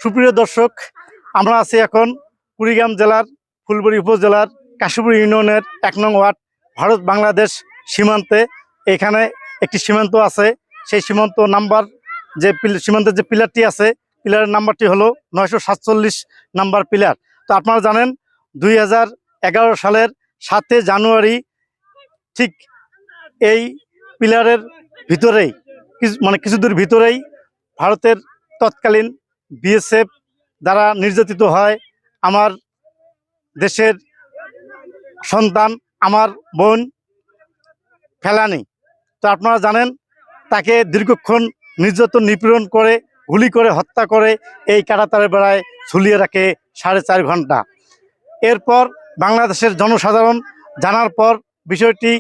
সুপ্রিয় দর্শক, আমরা আছি এখন কুড়িগ্রাম জেলার ফুলবাড়ী উপজেলার কাশীপুর ইউনিয়নের ১ নং ওয়ার্ড ভারত বাংলাদেশ সীমান্তে। এখানে একটি সীমান্ত আছে, সেই সীমান্ত নাম্বার সীমান্তের যে পিলারটি আছে, পিলারের নাম্বারটি হলো 947 নাম্বার পিলার। তো আপনারা জানেন 2011 সালের 7 জানুয়ারি ঠিক এই পিলারের ভিতরেই কিছু দূর ভিতরেই ভারতের তৎকালীন বিএসএফ দ্বারা নির্যাতিত হয় আমার দেশের সন্তান, আমার বোন ফেলানি। তো আপনারা জানেন তাকে দীর্ঘক্ষণ নির্যাতন নিপীড়ন করে গুলি করে হত্যা করে এই কাঁটাতারের বেড়ায় ঝুলিয়ে রাখে 4.5 ঘন্টা। এরপর বাংলাদেশের জনসাধারণ জানার পর বিষয়টি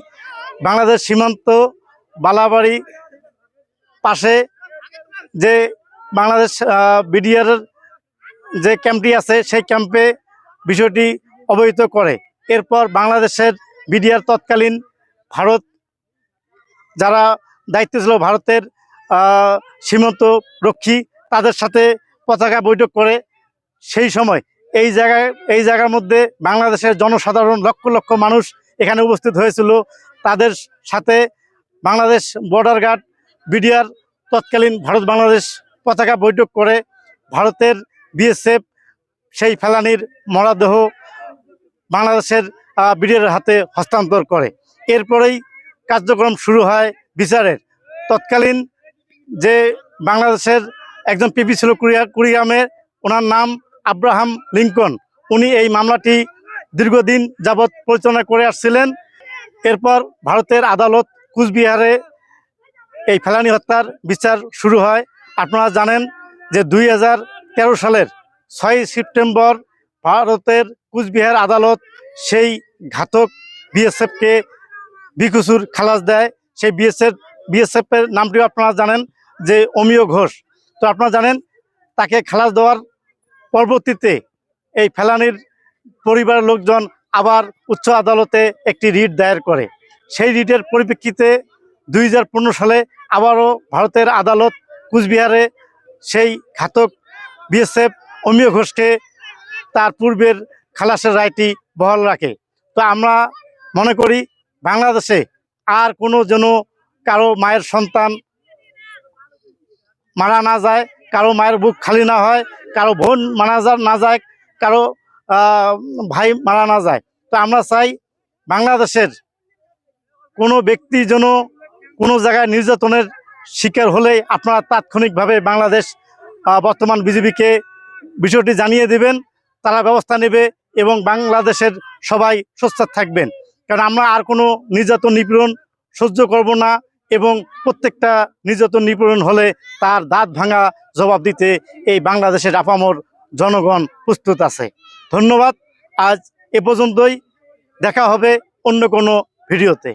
বাংলাদেশ সীমান্ত বালাবাড়ি পাশে যে বাংলাদেশ বিডিআর যে ক্যাম্পটি আছে সেই ক্যাম্পে বিষয়টি অবহিত করে। এরপর বাংলাদেশের বিডিআর তৎকালীন ভারত যারা দায়িত্বে ছিল ভারতের সীমান্ত রক্ষী, তাদের সাথে পতাকা বৈঠক করে। সেই সময় এই জায়গার মধ্যে বাংলাদেশের জনসাধারণ লক্ষ লক্ষ মানুষ এখানে উপস্থিত হয়েছিল। তাদের সাথে বাংলাদেশ বর্ডার গার্ড বিডিআর তৎকালীন ভারত বাংলাদেশ পতাকা বৈঠক করে ভারতের বিএসএফ সেই ফেলানির মরদেহ বাংলাদেশের বিডিআরের হাতে হস্তান্তর করে। এরপরেই কার্যক্রম শুরু হয় বিচারের। তৎকালীন যে বাংলাদেশের একজন পিপি ছিল কুড়িগ্রামের, ওনার নাম আব্রাহাম লিঙ্কন। উনি এই মামলাটি দীর্ঘদিন যাবৎ পরিচালনা করে আসছিলেন। এরপর ভারতের আদালত কুচবিহারে এই ফেলানি হত্যার বিচার শুরু হয়। আপনারা জানেন যে 2013 সালের 6 সেপ্টেম্বর ভারতের কুচবিহার আদালত সেই ঘাতক বিএসএফকে বিকুচুর খালাস দেয়। সেই বিএসএফের নামটিও আপনারা জানেন যে অমিয় ঘোষ। তো আপনারা জানেন তাকে খালাস দেওয়ার পরবর্তীতে এই ফেলানির পরিবারের লোকজন আবার উচ্চ আদালতে একটি রিট দায়ের করে। সেই রিটের পরিপ্রেক্ষিতে 2015 সালে আবারও ভারতের আদালত কুচবিহারে সেই ঘাতক বিএসএফ অমিয় ঘোষকে তার পূর্বের খালাসের রায়টি বহাল রাখে। তো আমরা মনে করি বাংলাদেশে আর কোনো যেন কারো মায়ের সন্তান মারা না যায়, কারো মায়ের বুক খালি না হয়, কারো বোন মারা না যায়, কারো ভাই মারা না যায়। তো আমরা চাই বাংলাদেশের কোনো ব্যক্তি যেন কোনো জায়গায় নির্যাতনের শিকার হলে আপনারা তাৎক্ষণিকভাবে বাংলাদেশ বর্তমান বিজেপিকে বিষয়টি জানিয়ে দেবেন, তারা ব্যবস্থা নেবে এবং বাংলাদেশের সবাই সোচ্চার থাকবেন। কারণ আমরা আর কোনো নির্যাতন নিপীড়ন সহ্য করব না এবং প্রত্যেকটা নির্যাতন নিপীড়ন হলে তার দাঁত ভাঙা জবাব দিতে এই বাংলাদেশের আপামর জনগণ প্রস্তুত আছে। ধন্যবাদ। আজ এ পর্যন্তই, দেখা হবে অন্য কোনো ভিডিওতে।